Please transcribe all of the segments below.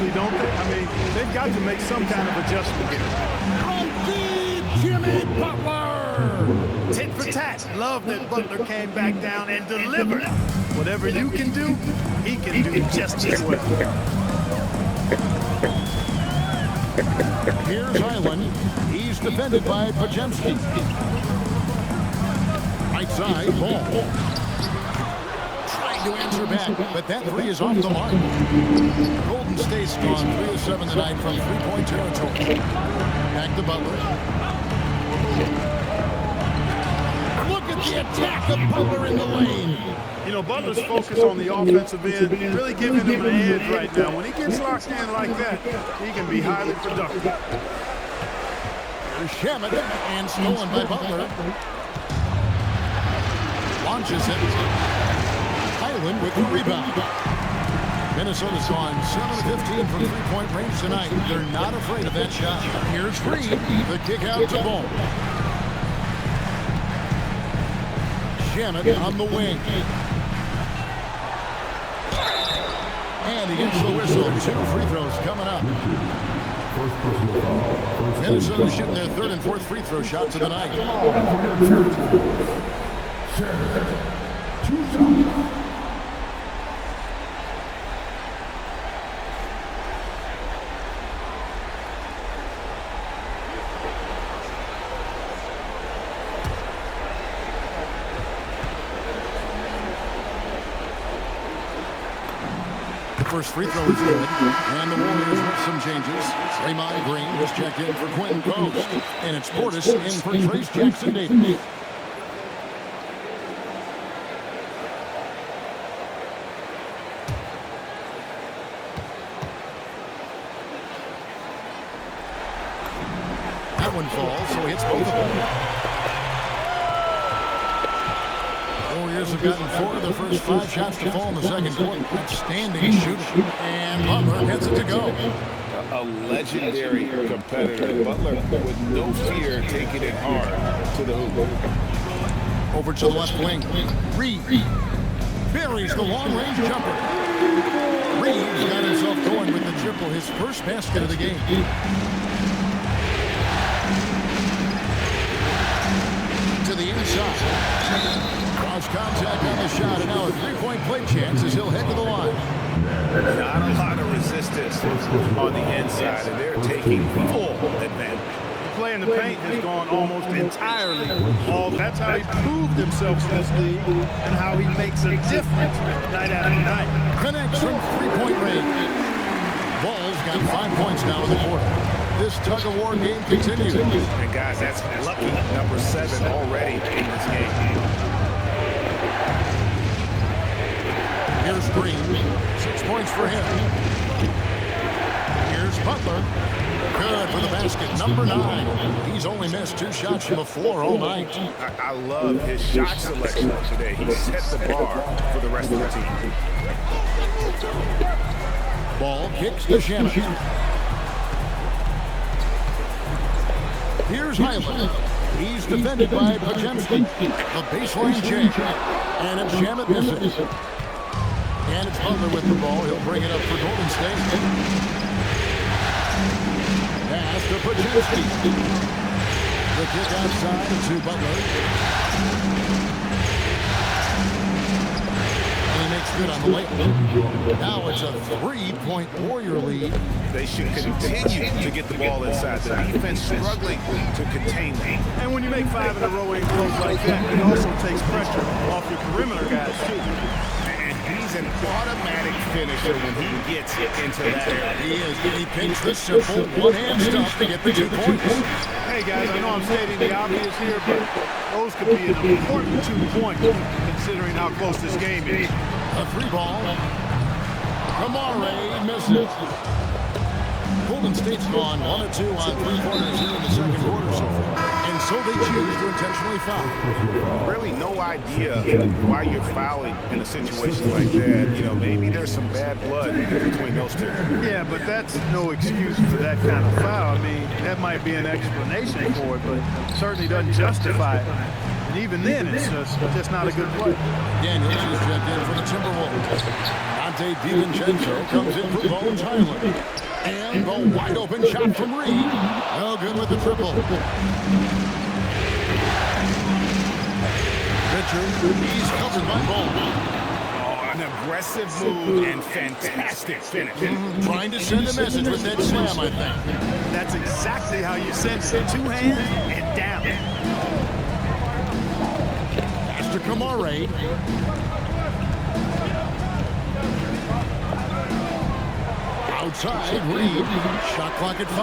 quickly, don't they? I mean, they've got to make some kind of adjustment here. From deep, Jimmy Butler. Tit for tat. Love that Butler came back down and delivered. Whatever you can do, he can do just as well. Here's Island. He's defended by Pajemski. Right side, Ball. Trying to answer back, but that three is off the mark. Golden State's gone 3 of 7 tonight from three-point territory. Back to Butler. Look at the attack of Butler in the lane. You know, Butler's focus on the offensive end really giving him an edge right now. When he gets locked in like that, he can be highly productive. There's Shamet, and stolen by Butler. Launches it. Highland with the rebound. Minnesota's gone 7 of 15 from three-point range tonight. They're not afraid of that shot. Here's Reed. The kick out to Ball. Shamet on the wing. And he gets the whistle. 2 free throws coming up. Minnesota shooting their third and fourth free throw shots of the night. First free throw is good, and the Warriors with some changes. Draymond Green has checked in for Quentin Post, and it's Portis in for Trace Jackson-Davis. That one falls, so he hits both of them. Warriors have gotten 4 of their first 5 shots to fall in the second quarter. Outstanding shooting. And Butler gets it to go. A legendary competitor. Butler with no fear taking it hard to the hoop. Over to the left wing. Reed buries the long-range jumper. Reed's got himself going with the triple, his first basket of the game. To the inside. Cross contact on the shot, and now a three-point play chance as he'll head to the line. Not a lot of resistance on the inside, and they're taking full advantage. The play in the paint has gone almost entirely off. That's how he proved himself in this league and how he makes a difference night after night. Connects from three-point range. Ball's got 5 points now in the quarter. This tug-of-war game continues. And guys, that's lucky number 7 already in this game. Here's Green. 6 points for him. Here's Butler. Good for the basket. Number 9. He's only missed 2 shots from the floor all night. I love his shot selection today. He set the bar for the rest of the team. Ball kicks to Shamet. Here's Highland. He's defended by Pajemski. A baseline change. And it's Shamet misses. And it's Butler with the ball. He'll bring it up for Golden State. Pass to Pajemski. The kick outside to Butler. And he makes good on the layup. Now it's a 3-point Warrior lead. They should continue to get the ball inside. The defense struggling to contain them. And when you make 5 in a row in close like that, it also takes pressure off your perimeter guys, too. He's an automatic finisher when he gets into that area. He is. He picks the simple one-hand stuff to get the 2 points. Hey, guys, I know I'm stating the obvious here, but those could be an important 2 points considering how close this game is. A 3 ball. Kamare misses. Golden State's gone 1 of 2 on 3 quarters here in the second quarter so far. And so they choose to intentionally foul. Really no idea why you're fouling in a situation like that. You know, maybe there's some bad blood between those two. Yeah, but that's no excuse for that kind of foul. I mean, that might be an explanation for it, but certainly doesn't justify it. And even then, it's just not a good play. Daniels is checked in for the Timberwolves. On Dante DiVincenzo comes in for Bones Highland. And the wide open shot from Reed. No good with the triple. Richard, he's covered by Ball. An aggressive move and fantastic finish. Trying to send a message with that slam, I think. That's exactly how you send it. 2 hands and down. Pass to Kamare. Outside, Reed. Shot clock at 5.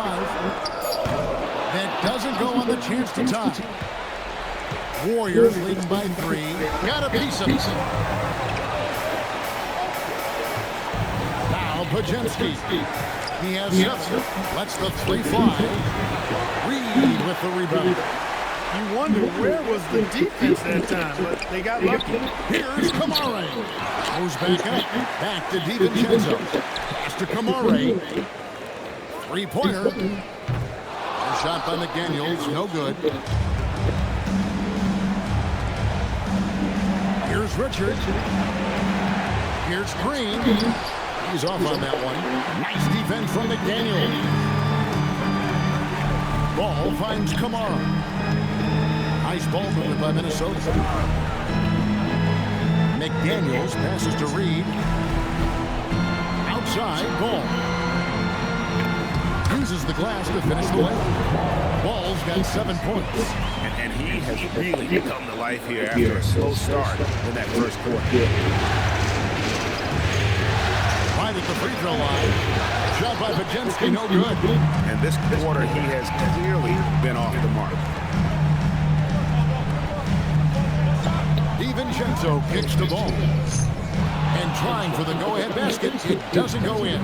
That doesn't go on the chance to tie. Warriors leading by 3. Got a piece of it. Pajemski. He has 7. Lets the 3 fly. Reed with the rebound. You wonder where was the defense that time, but they got lucky. Here's Kamare. Moves back up. Back to DiVincenzo. Pass to Kamare. 3-pointer. Shot by McDaniels. No good. Here's Richard. Here's Green. He's off on that one. Nice defense from McDaniels. Ball finds Kamara. Nice ball movement by Minnesota. McDaniels passes to Reed. Outside, Ball. Uses the glass to finish the way. Ball's got 7 points. And he has really come to life here after a slow start in that first quarter. Right at the free throw line. Shot by Pajemski, no good. And this quarter, he has clearly been off the mark. DiVincenzo kicks the ball. And trying for the go-ahead basket. It doesn't go in.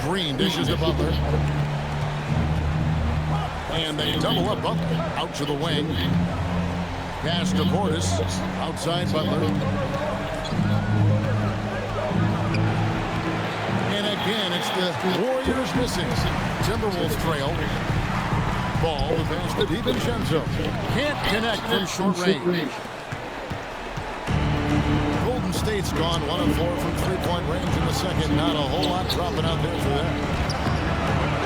Green dishes to Butler. And they double up Butler. Out to the wing. Pass to Portis. Outside Butler. Again, it's the Warriors missing. Timberwolves trail. Ball, the pass to DiVincenzo. Can't connect from short range. Golden State's gone 1 of 4 from 3-point range in the second. Not a whole lot dropping out there for them.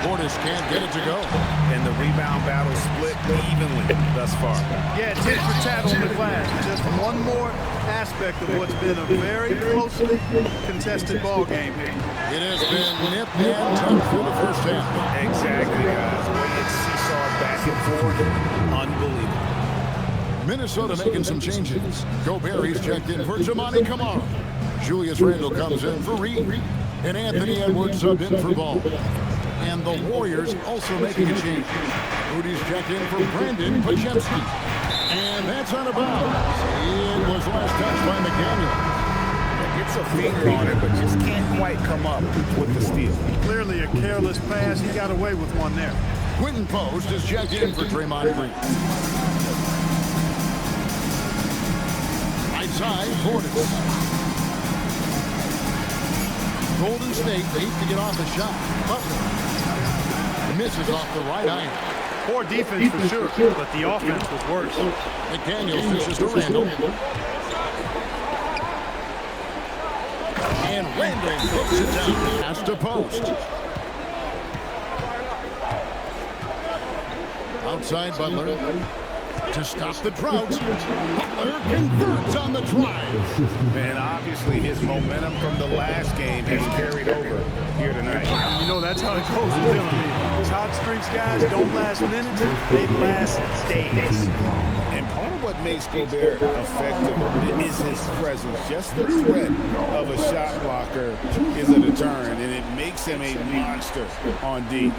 Portis can't get it to go. And the rebound battle split evenly thus far. Yeah, tit for tat on the glass. Just one more aspect of what's been a very closely contested ball game here. It has been nip and tuck through the first half. Exactly, guys. The way it's seesawed back and forth, unbelievable. Minnesota making some changes. Gobert's checked in for Jamani Kamara. Julius Randle comes in for Reed. And Anthony Edwards subbed in for Ball. And the Warriors also making a change. Rudy's checked in for Brandon Pajemski. And that's out of bounds. It was last touched by McDaniel. Gets a finger on it, but just can't quite come up with the steal. Clearly a careless pass. He got away with one there. Quinton Post is checked in for Draymond Green. Right side, Portis. Golden State needs to get off the shot. Butler misses off the right iron. Poor defense for sure, but the offense was worse. McDaniels dishes to Randle. And Randle puts it down. Pass to Post. Outside Butler. To stop the drought. Butler converts on the drive. And obviously his momentum from the last game has carried over here tonight. You know, that's how it goes with him. These hot streaks, guys, don't last minutes. They last days. And part of what makes Gobert effective is his presence. Just the threat of a shot blocker is a deterrent, and it makes him a monster on D.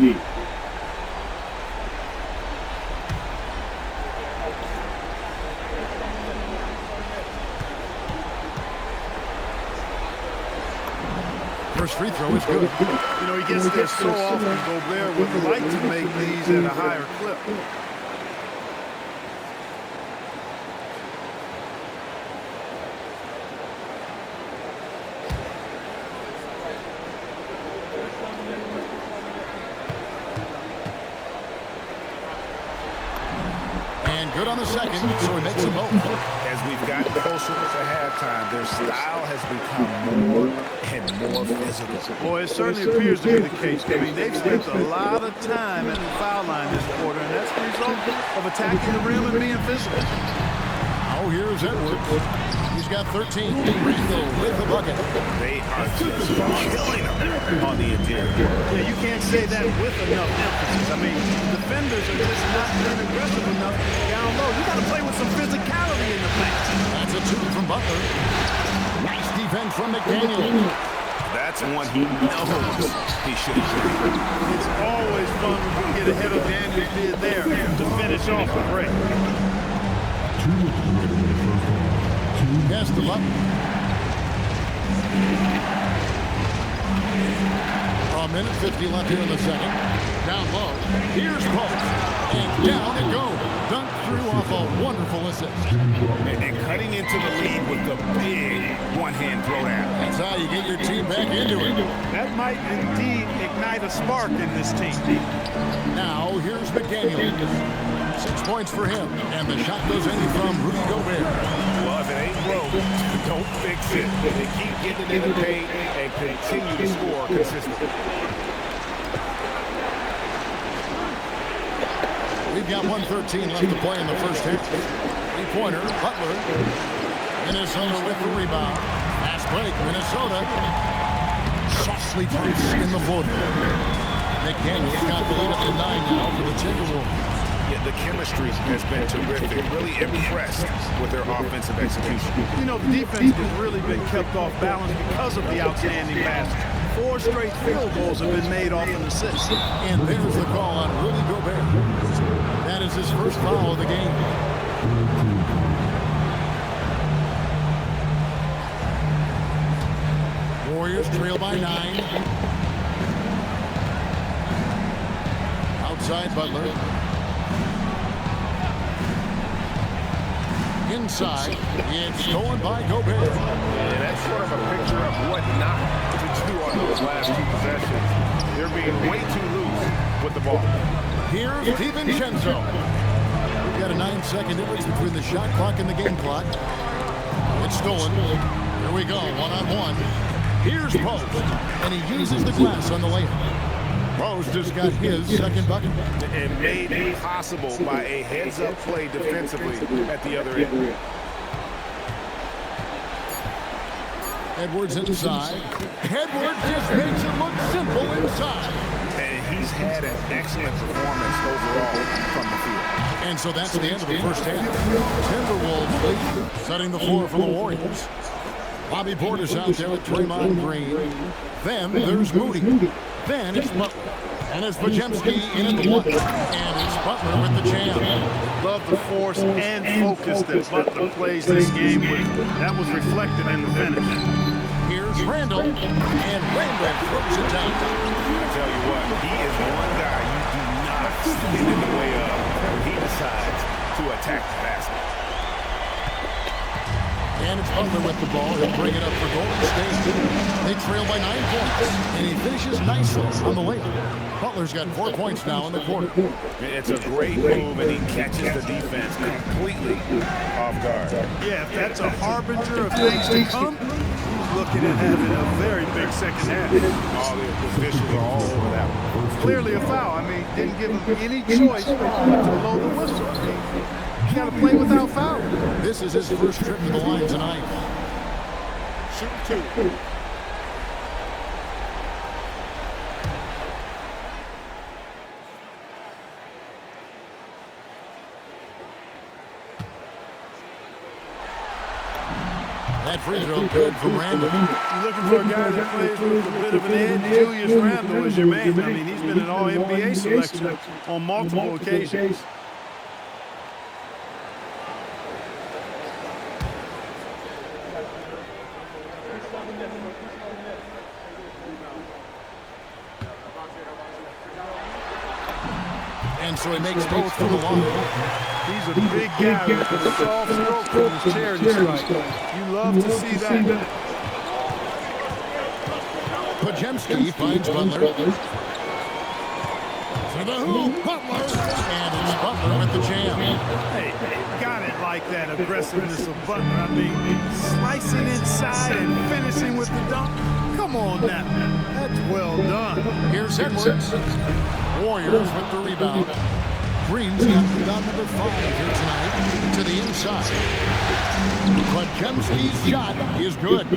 First free throw is good. You know, he gets this so often. Gobert would like to make these at a higher clip. Good on the second, so he makes them both. As we've gotten closer to halftime, their style has become more and more physical. Boy, it certainly appears to be the case. I mean, they've spent a lot of time at the foul line this quarter, and that's the result of attacking the rim and being physical. Oh, here's Edwards. He's got 13. Randall with the bucket. They are just killing them on the interior. Yeah, you can't say that with enough emphasis. I mean, defenders are just not being aggressive enough down low. You got to play with some physicality in the paint. That's a two from Butler. Nice defense from McDaniel. That's one he knows he should have played. It's always fun when you get ahead of Daniels did there to finish off the break. Pass to Butler. A minute 50 left here in the second. Down low. Here's Pope. And down it goes. Dunked through off a wonderful assist. And cutting into the lead with the big one-hand throwdown. That's how you get your team back into it. That might indeed ignite a spark in this team. Now here's McDaniel. 6 points for him. And the shot goes in from Rudy Gobert. Well, if it ain't broke, don't fix it. They keep getting it in the paint and continue to score consistently. We've got 1:13 left to play in the first half. Three-pointer, Butler. Minnesota with the rebound. Fast break, Minnesota. Softly punch in the floor. McDaniel's got the lead up to 9 now for the Timberwolves. Yeah, the chemistry has been terrific. Really impressed with their offensive execution. You know, the defense has really been kept off balance because of the outstanding basket. 4 straight field goals have been made off an assist. And there's the call on Rudy Gobert. That is his first foul of the game. Warriors trail by 9. Outside Butler. Inside, it's stolen by Gobert. And that's sort of a picture of what not to do on those last 2 possessions. They're being way too loose with the ball. Here's DiVincenzo. We've got a 9-second difference between the shot clock and the game clock. It's stolen. Here we go, one-on-one. Here's Post, and he uses the glass on the layup. Post just got his second bucket. And made possible by a heads-up play defensively at the other end. Edwards inside. Edwards just makes it look simple inside. And he's had an excellent performance overall from the field. And so that's the end of the first half. Timberwolves lead, setting the floor for the Warriors. Bobby Portis out there with Draymond Green. Then there's Moody. Then it's Butler. And it's Podziemski in at the 1. And it's Butler with the jam. Love the force and focus that Butler plays this game with. That was reflected in the finish. Here's Randall. And Randall throws it down. I tell you what, he is one guy you do not stand in the way of when he decides to attack the basket. And it's Butler with the ball. He'll bring it up for Golden State. They trail by 9 points. And he finishes nicely on the layup. Butler's got 4 points now in the quarter. It's a great move, and he catches the defense completely off guard. Yeah, if that's a harbinger of things to come, he's looking at having a very big second half. All the officials are all over that one. Clearly a foul. I mean, didn't give him any choice but to blow the whistle. I mean, he's got to play without foul. This is his first trip to the line tonight. Shoot 2. That free throw good from Randall. You're looking for a guy that plays with a bit of an edge. Julius Randle is your man. I mean, he's been an All-NBA selection on multiple occasions. And so he makes both for the line. He's a big guy with a soft stroke from his charity stripe. You love to see that. Podziemski finds Butler. To the hoop, Butler. And it's Butler with the jam. Hey, got it like that aggressiveness of Butler. I mean, slicing inside and finishing with the dunk. Come on now. That's well done. Here's Edwards. Warriors with the rebound. Green's got rebound number 5 here tonight to the inside. Podziemski's shot is good.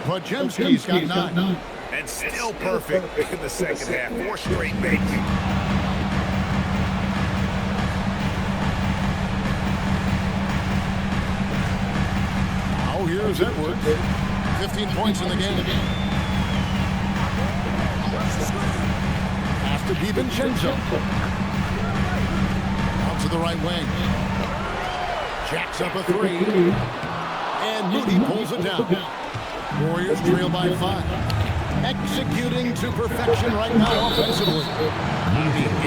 Podziemski's got 9. And still perfect in the second half. 4 straight makes. Now here's Edwards. 15 points in the game. Pass to DiVincenzo. Out to the right wing. Jacks up a 3. And Moody pulls it down. Warriors trail by 5. Executing to perfection right now offensively.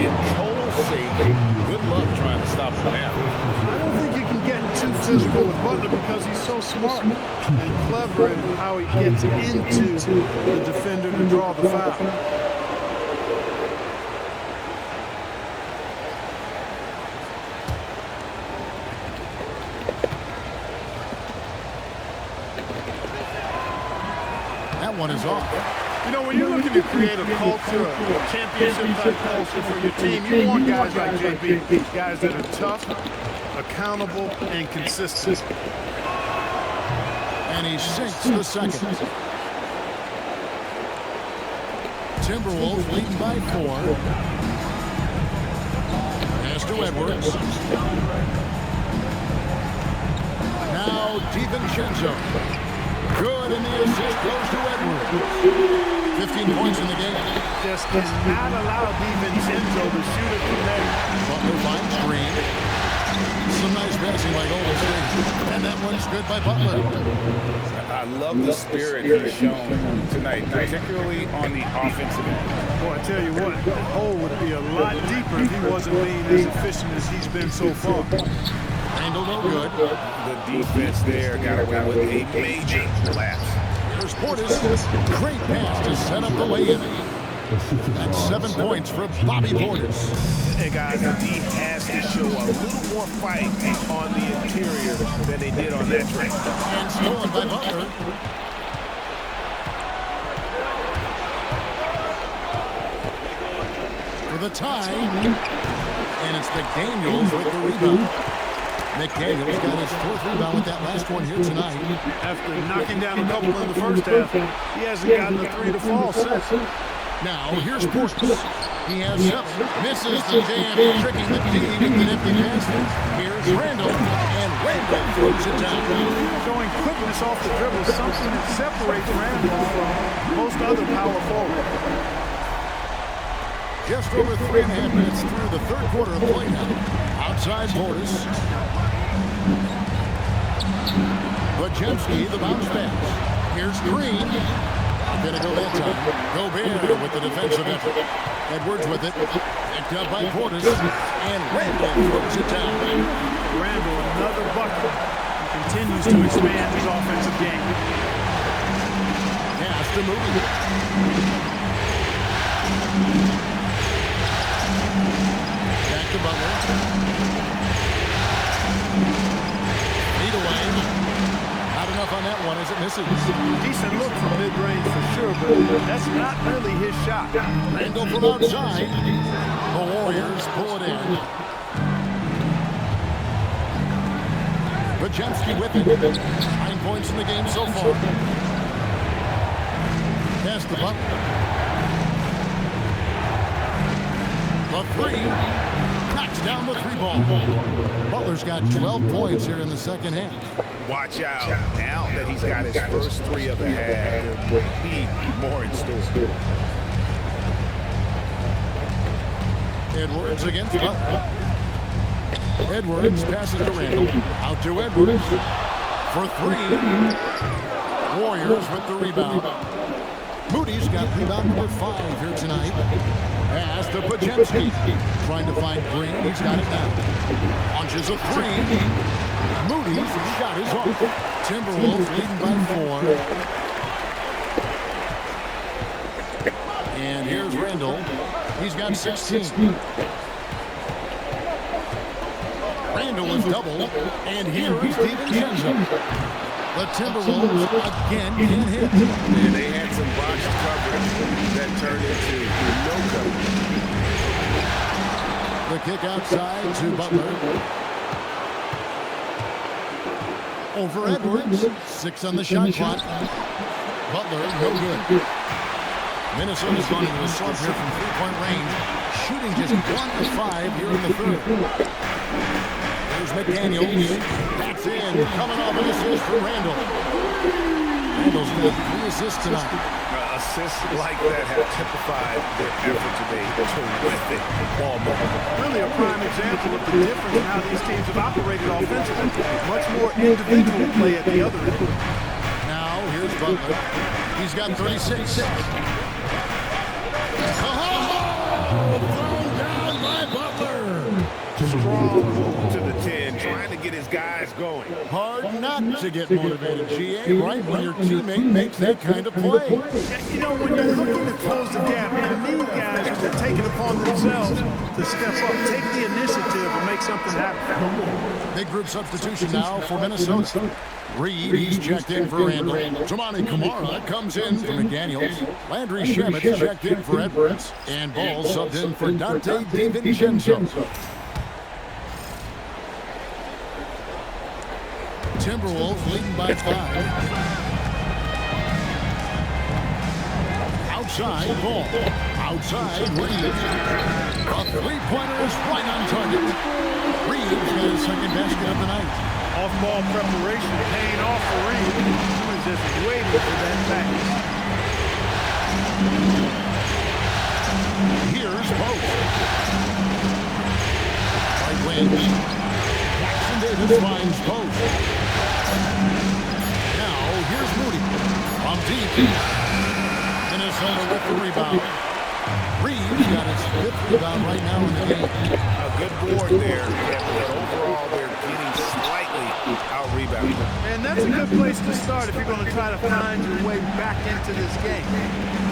In total safety. Good luck trying to stop him now. I don't think you can get too physical with Butler because he's so smart and clever in how he gets into the defender to draw the foul. That one is off. You know, when you're looking to create a culture, a championship-type culture for your team, you want guys like JB, guys that are tough, accountable, and consistent. And he sinks the second. Timberwolves leading by 4. Pass to Edwards. Now DiVincenzo. Good, and the assist goes to Edwards. 15 points in the game. Just cannot allow DiVincenzo to shoot it from there. Butler finds Green. Some nice passing by Golden State. And that one's good by Butler. I love the spirit he's shown tonight, particularly on the offensive end. Boy, I tell you what, the hole would be a lot deeper if he wasn't being as efficient as he's been so far. Handle no good. The defense there got away with a major collapse. Here's Portis. Great pass to set up the lay-in. That's 7 points for Bobby Portis. Hey guys, the D has to show a little more fight on the interior than they did on that trip. And stolen by Butler. For the tie. And it's McDaniels with the rebound. McDaniels got his 4th rebound with that last one here tonight. After knocking down a couple in the first half, he hasn't gotten the 3 to fall since. Now, here's Portis. He has 7. Misses the jam, tricking the D with the nifty pass. Here's Randall, and Randall throws it down. Showing quickness off the dribble, something that separates Randall from most other power forwards. Just over 3.5 minutes through the 3rd quarter of play now. Outside Portis. Podziemski, the bounce pass. Here's Green. Gonna go that time. Gobert with the defensive effort. Edwards with it. Picked up by Portis. And Randall throws it down. Randall, another bucket. He continues to expand his offensive game. Pass to Moody. Back to Butler. Lead away. Not enough on that one as it misses. Decent look from mid-range for sure, but that's not really his shot. Randall from outside. The Warriors pull it in. Podziemski with it. 9 points in the game so far. Pass to Butler. The 3. Knocks down the 3 ball. Butler's got 12 points here in the second half. Watch out. Now that he's got his first 3 of the half, there will be more in store. Edwards against Butler. Edwards passes to Randall. Out to Edwards. For 3. Warriors with the rebound. Moody's got rebound number 5 here tonight. Pass to Podziemski. Trying to find Green. He's got it now. Launches a 3. Moody's shot is off. Timberwolves leading by 4. And here's Randall. He's got 16. Randall is doubled, and here is DiVincenzo. The Timberwolves again can't hit. And they had some botched coverage that turned into no coverage. The kick outside to Butler. Over Edwards. 6 on the shot clock. Butler, no good. Minnesota's gone into a slump here from three-point range, shooting just 1 of 5 here in the third. There's McDaniels. That's in. Coming off an assist from Randall. Randall's got 3 assists tonight. Assists like that have typified their effort today. Terrific ball movement. Really a prime example of the difference in how these teams have operated offensively. Much more individual play at the other end. Now, here's Butler. He's got 36. Thrown down by Butler. Strong move to the 10, trying to get his guys going. Hard not to get motivated, GA, right when your teammate makes that kind of play. You know, when you're looking to close the gap, you need guys who are taking upon themselves to step up, take the initiative, and make something happen. Big group substitution now for Minnesota. Reed, he's checked in for Randall. Jamani Kamara comes in for McDaniels. Landry Shamet checked in for Edwards. And Ball subbed in for Dante DiVincenzo. Timberwolves leading by 5. Outside Ball. Outside Williams. A three-pointer is right on target. Reed's got his second basket of the night. Off-ball preparation paying off for Reed. He was just waiting for that pass. Here's Post. Right wing. Jackson Davis finds Post. Now, here's Moody. From deep. Minnesota with the rebound. Reed's got his 5th rebound right now in the game. A good board there, but overall they're getting slightly out-rebounded. And that's a good place to start if you're going to try to find your way back into this game.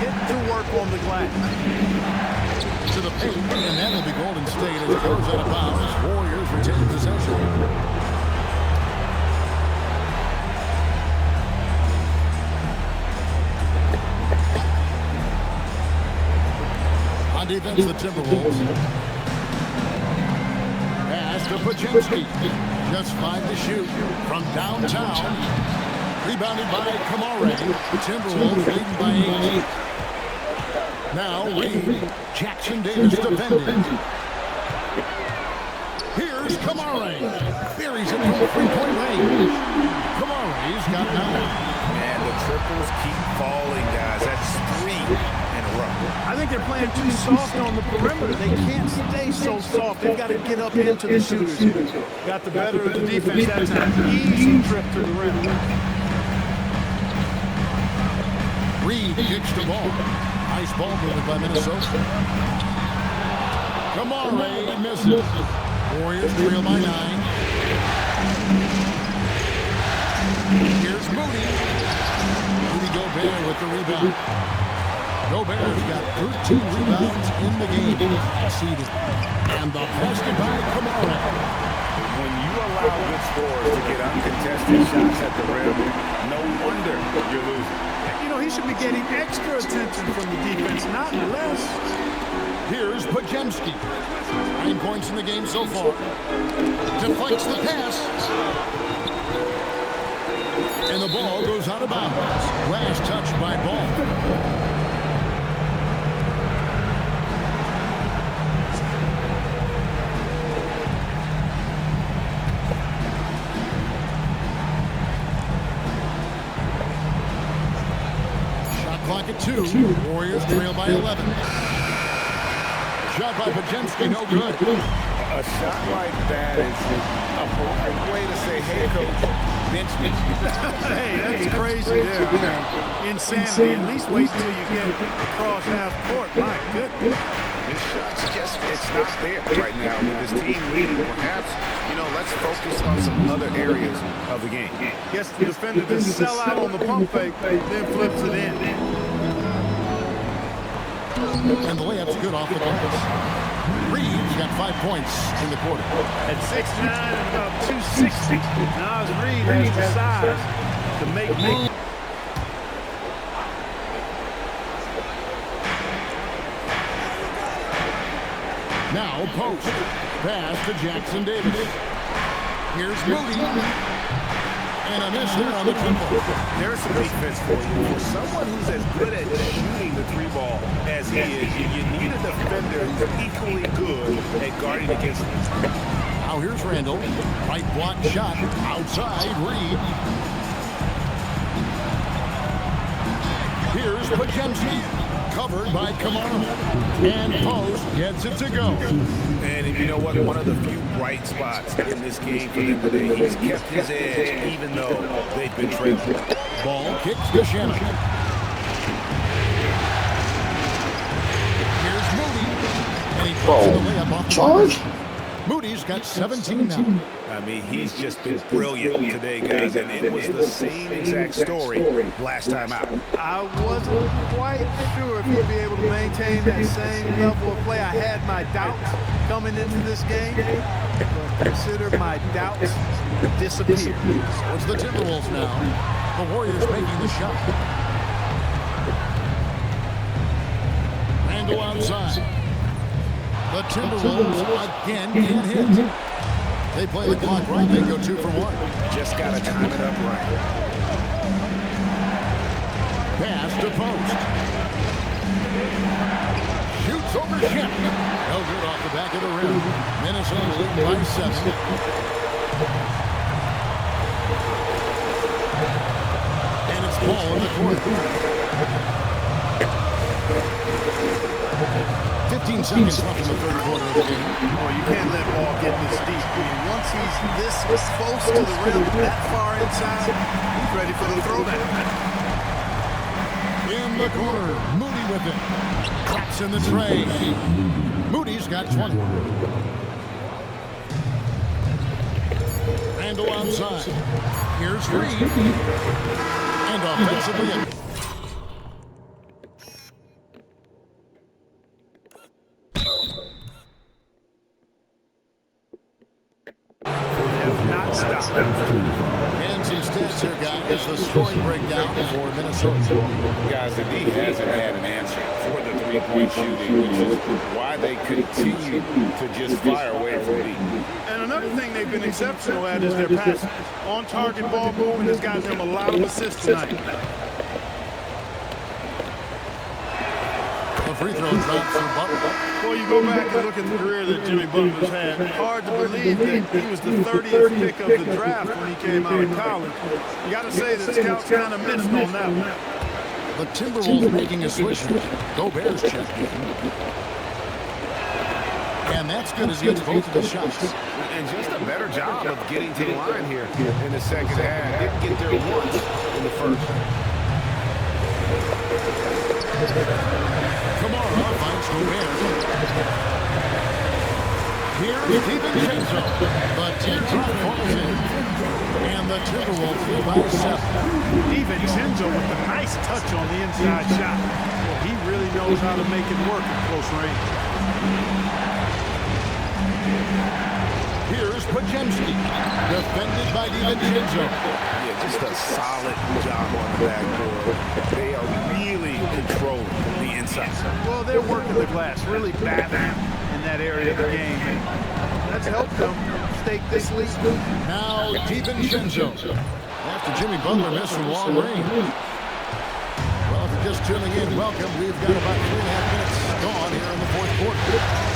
Get to work on the glass. To the paint, and that'll be Golden State as it goes out of bounds. Warriors retain possession. On defense, the Timberwolves. Pass to Pajemski. Just 5 to shoot from downtown. Rebounded by Kamara. Timberwolves leading by 8. Now Reed. Jackson Davis defending. Here's Kamara. Buries it from 3-point range. Kamara's got 9. And the triples keep falling, guys. That's 3 in a row. I think they're playing too soft on the perimeter. They can't stay so soft. They've got to get up into the shooters. Got the better of the defense that time. Easy trip to the rim. Reed kicks the ball. Nice ball movement by Minnesota. Kamara misses. Warriors trail by 9. Here's Moody. Moody Gobert with the rebound. Gobert's got 13 rebounds in the game. Exceeded. And the basket by Kamara. When you allow good scorers to get uncontested shots at the rim, no wonder you're losing. You know, he should be getting extra attention from the defense, not less. Here's Pajemski. 9 points in the game so far. Deflects the pass. And the ball goes out of bounds. Last touch by Ball. Clock at 2. Warriors trail by 11. Shot by Pajemski, no good. A shot like that is a perfect way to say, hey, coach, bench me. Hey, that's crazy there. Insanity. At least wait till you get across half court. My goodness. This shot's just, it's not there right now with this team leading. Perhaps, you know, let's focus on some other areas of the game. Gets the defender to sell out on the pump fake, then flips it in. And the layup's good off the glass. Reed's got 5 points in the quarter. At 6'9" and about 260, Nas Reed has the size to make me. Now post. Pass to Jackson Davis. Here's Moody. And a miss there on the triple. There's some defense for you. For someone who's as good at shooting the three ball as he is, you need a defender who's equally good at guarding against him. Now here's Randall. Right block shot. Outside Reed. Here's Pajemski. Covered by Kamara. And Post gets it to go. And you know what? One of the few bright spots in this game for them today. He's kept his edge even though they've been trailing. Ball kicks to Shannon. Here's Moody. And he puts the layup off the charge. Moody's got 17 now. I mean, he's just been brilliant today, guys, and it was the same exact story last time out. I wasn't quite sure if he'd be able to maintain that same level of play. I had my doubts coming into this game, but consider my doubts disappeared. It's the Timberwolves now. The Warriors making the shot. Randall outside. The Timberwolves again can't hit. They play the clock right. They go 2 for 1. Just got to time it up right. Pass to Post. Shoots over Shannon. No good off the back of the rim. Minnesota leading by 7. And it's ball in the corner. 15 seconds left in the third quarter of the game. Oh, you can't let ball get this deep. I mean, once he's this close to the rim, that far inside, he's ready for the throwdown. In the corner, Moody with it. Claps in the tray. Moody's got 20. Randall outside. Here's Reed. And offensively, Fancy stats here, guys. The scoring breakdown for Minnesota. Guys, the D hasn't had an answer for the three-point shooting, which is why they continue to just fire away from deep. And another thing they've been exceptional at is their passing. On-target ball movement has gotten them a lot of assists tonight. The free throw drops for Butler. Well, you go back and look at the career that Jimmy Butler's had. Hard to believe that he was the 30th pick of the draft when he came out of college. You got to say that scouts kind of missed on that one. The Timberwolves making a switch here. Gobert's check in. And that's good as he gets both of the shots. And just a better job of getting to the line here in the second half. Didn't get there once in the first. Kamara finds Gobert. Here's DiVincenzo. The teardrop falls in. And the Timberwolves lead by 7. DiVincenzo with a nice touch on the inside shot. Well, he really knows how to make it work at close range. Here's Pajemski. Defended by DiVincenzo. Yeah, just a solid job on the backboard. They are really controlling the inside. Well, they're working the glass, really battling in that area of the game. That's helped them stake this lead. Now DiVincenzo. After Jimmy Butler missed from long range. Well, if you're just tuning in, welcome. We've got about 3.5 minutes gone here in the fourth quarter.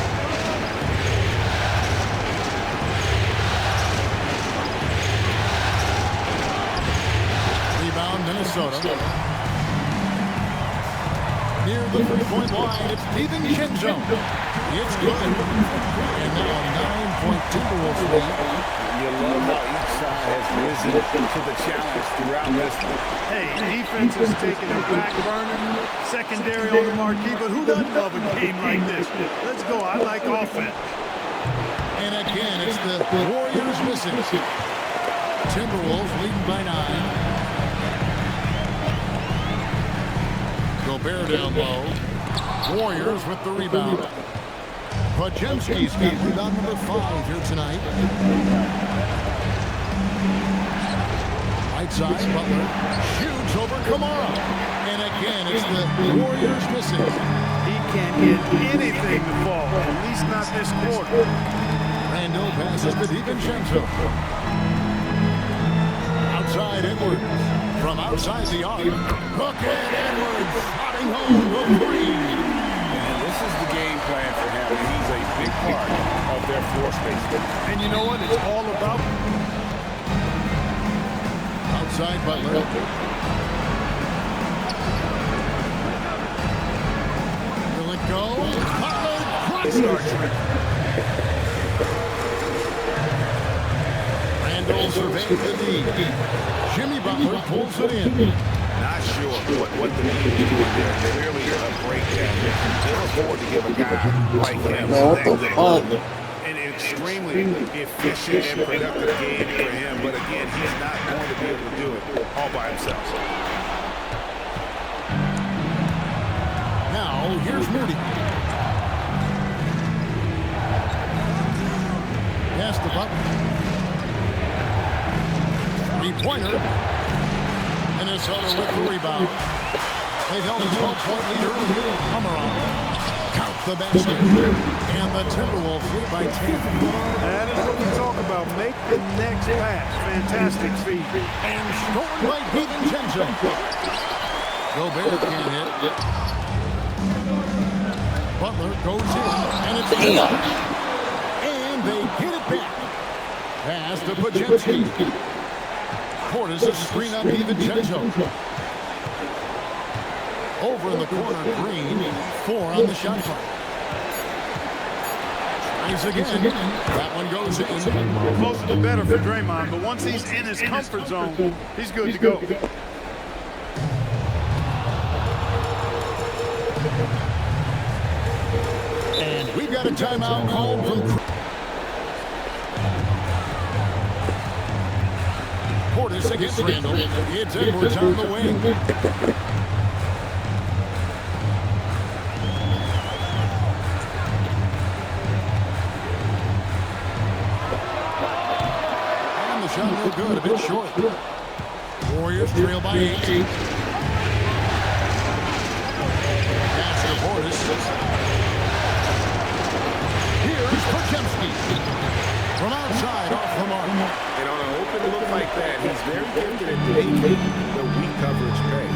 Minnesota. Near the three-point line, it's DiVincenzo. It's good. And now a 9-point Timberwolves lead. You love how each side has risen to the challenge throughout this one. Hey, defense is taking a back burner, secondary on the marquee, but who doesn't love a game like this? Let's go. I like offense. And again, it's the Warriors missing. Timberwolves leading by 9. Gobert down low. Warriors with the rebound. Pajemski's got rebound number 5 here tonight. Right side, Butler shoots over Kamara. And again, it's the Warriors missing. He can't get anything to fall, at least not this quarter. Randall passes to DiVincenzo. Outside Edwards. From outside the arc. Look at Edwards sliding home the 3. And this is the game plan for him. And he's a big part of their floor space. And you know what? It's all about outside Butler. Will it go? Butler crushes. Randall surveys the lead. Jimmy Butler pulls it in. Not sure what the team is doing there. Clearly a breakdown. They'll afford to give a guy like him that good an extremely efficient and productive game for him. But again, he's not going to be able to do it all by himself. Now, here's Moody. Pass to Butler. Three-pointer. Minnesota with the rebound. They've held a 12-point lead early. Kamara. Count the basket. And the Timberwolves lead by 10. that is what we talk about. Make the next pass. Fantastic feed. And scored by DiVincenzo. Gobert can't hit. Butler goes in. And it's in. And they get it back. Pass to Pajemski. Portis a screen on DiVincenzo. Over in the corner, Green. 4 on the shot clock. Tries again. That one goes in. The closer the better for Draymond, but once he's in his comfort zone, he's good to go. And we've got a timeout called from Portis against Randall. It's Edwards on the wing. And the shot no good, a bit short. Warriors trail by 8. Pass to Portis. Here's Pajemski. From outside, off the mark. And on an open look like that, he's very gifted at making the weak coverage pay.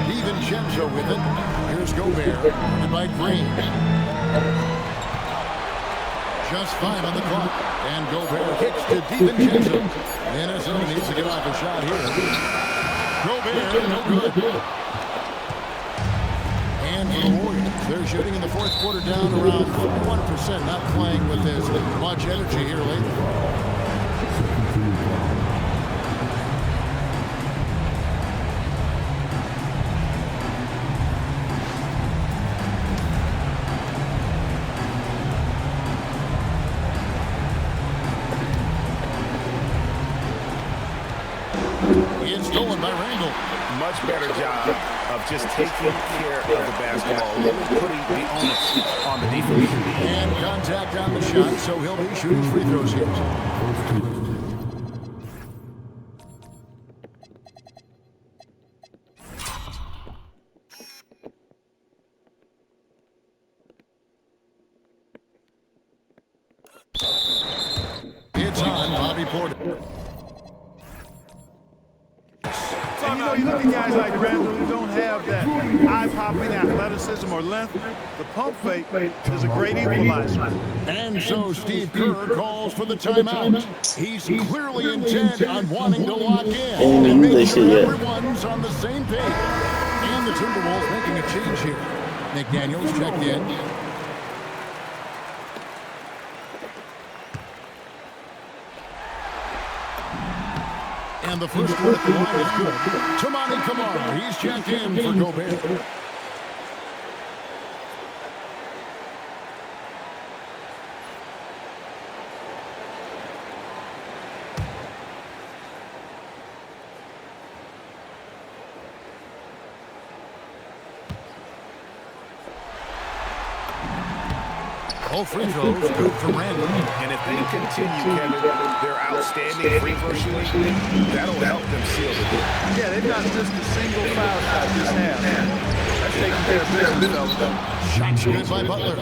DiVincenzo with it. Here's Gobert, and by Green. Just 5 on the clock. And Gobert kicks to DiVincenzo. Minnesota needs to get off a shot here. Gobert, no good. And for the Warriors, they're shooting in the fourth quarter down around 41%, not playing with as much energy here lately. It's stolen by Randall. Much better job of just taking care of the basketball, really putting the onus on the defense. And contact on the shot, so he'll be shooting free throws here. It's on Bobby Porter. And you know, you look at guys like Randall who don't have that eye-popping athleticism or length. The pump fake is a great equalizer. And so Steve Kerr calls for the timeout. He's clearly intent on wanting to lock in and make sure everyone's on the same page. And the Timberwolves making a change here. McDaniels checked in. And the first one at the line is good. Tamani Kamara, he's checked in for Gobert. Both free throws good from Randall. And if they continue, Kevin, their outstanding free throw shooting, that'll help them seal the deal. Yeah, they've not missed a single foul shot this half. That's taking care of business, fellas. Shots good by Butler.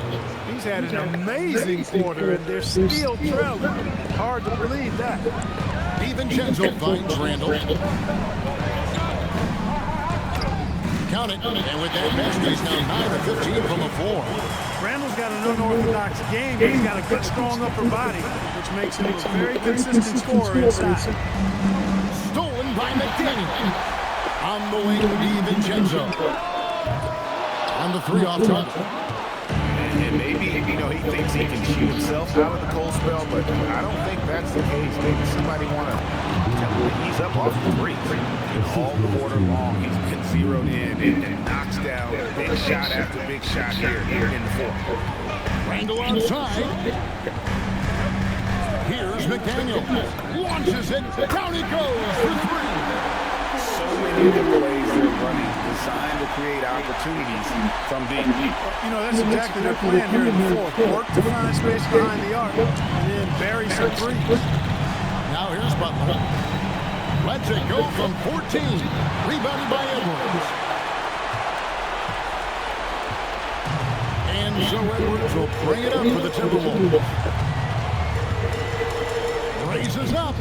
He's had an amazing quarter, and they're still trailing. Hard to believe that. DiVincenzo finds Randall. Count it. And with that basket, he's now 9 of 15 from the floor. Randall's got an unorthodox game, but he's got a good, strong upper body, which makes him a very consistent scorer inside. Stolen by McDaniel. On the wing, DiVincenzo. On the three off top. And maybe, you know, he thinks he can shoot himself out of the cold spell, but I don't think that's the case. Maybe somebody want to tell him that he's up off the break. All quarter long, he's been zeroed in and knocks down big shot after big shot here in the fourth. Randall onside. Here's McDaniel. Launches it. Down he goes for three. So many of the plays they're running designed to create opportunities from being deep. You know, that's exactly their plan here in the fourth. Work to find space behind the arc, and then bury some threes. Now here's Butler. Lets it go from 14. Rebounded by Edwards. And so Edwards will bring it up for the Timberwolves. Raises up.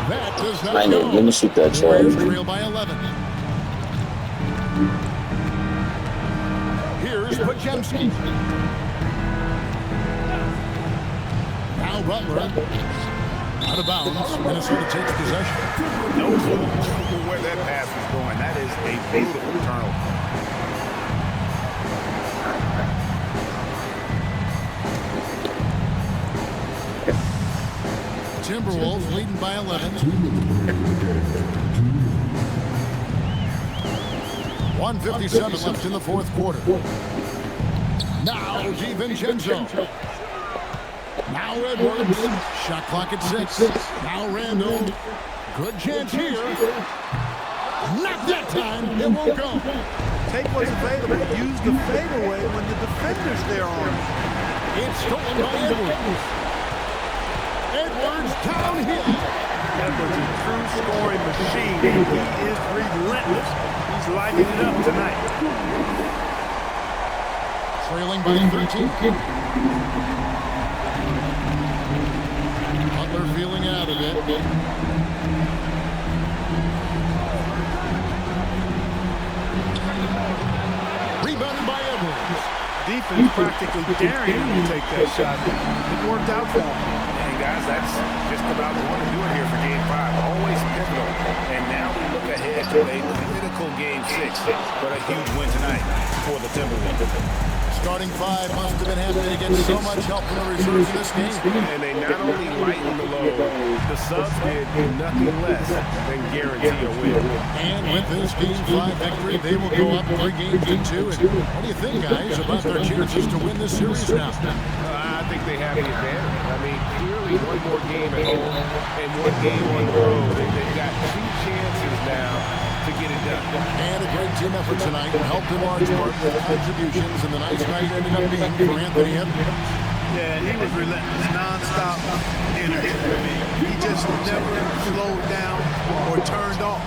That does not go. Let me shoot that shot. Warriors trail by 11. Here's Podziemski. Now Butler. Out of bounds. Minnesota takes possession. No clue where that pass was going. That is a beautiful turnover. Timberwolves leading by 11. 1:57 left in the fourth quarter. Now DiVincenzo. Now Edwards. Shot clock at 6. Now Randall. Good chance here. Not that time. It won't go. Take what's available. Use the fadeaway when the defender's there on him. It's stolen by Edwards. Edwards downhill. Edwards is a true scoring machine. He is relentless. He's lighting it up tonight. Trailing by 13. Butler feeling out of it. Rebounded by Edwards. Defense practically daring him to take that shot. It worked out for him. And guys, that's just about going to do it here for Game 5. Always pivotal. And now we look ahead to a critical Game 6. But a huge win tonight for the Timberwolves. Starting five must have been happy to get so much help from the reserves in this game. And they not only lightened the load, the subs did nothing less than guarantee a win. And with this Game 5 victory, they will go up 3 games to 2. And what do you think, guys, about their chances to win this series now? I think they have the advantage. I mean, clearly one more game at home and one game on the road. They've got 2 chances now to get it done. And a great team effort tonight, helped in large part with contributions, and the nice night ended up being for Anthony Edwards. Yeah, he was relentless, non-stop energy. I mean, he just never slowed down or turned off.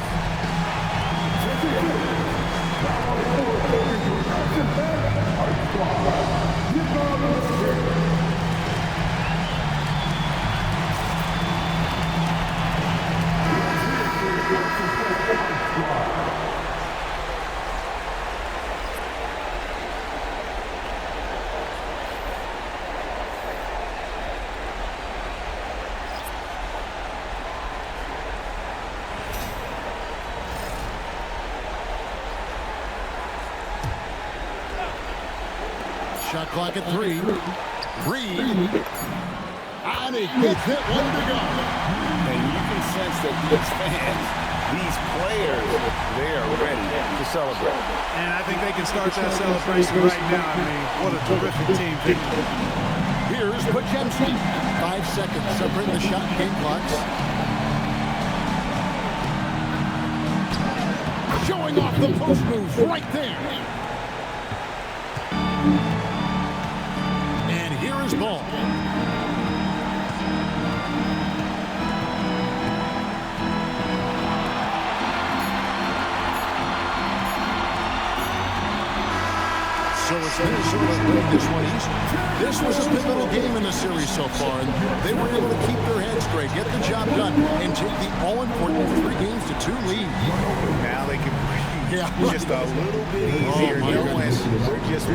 Shot clock at 3. Reed. And he gets that one to go. And you can sense that these fans, these players, they are ready to celebrate. And I think they can start that celebration right now. I mean, what a terrific team. Here's Podziemski. 5 seconds separating the shot and game clocks. Showing off the post moves right there. And here Warriors ball. So it's Minnesota winning this one east. This was a pivotal game in the series so far, and they were able to keep their heads straight, get the job done, and take the all-important 3-2 lead. Now they can breathe just a little bit easier. Oh, my goodness. They're just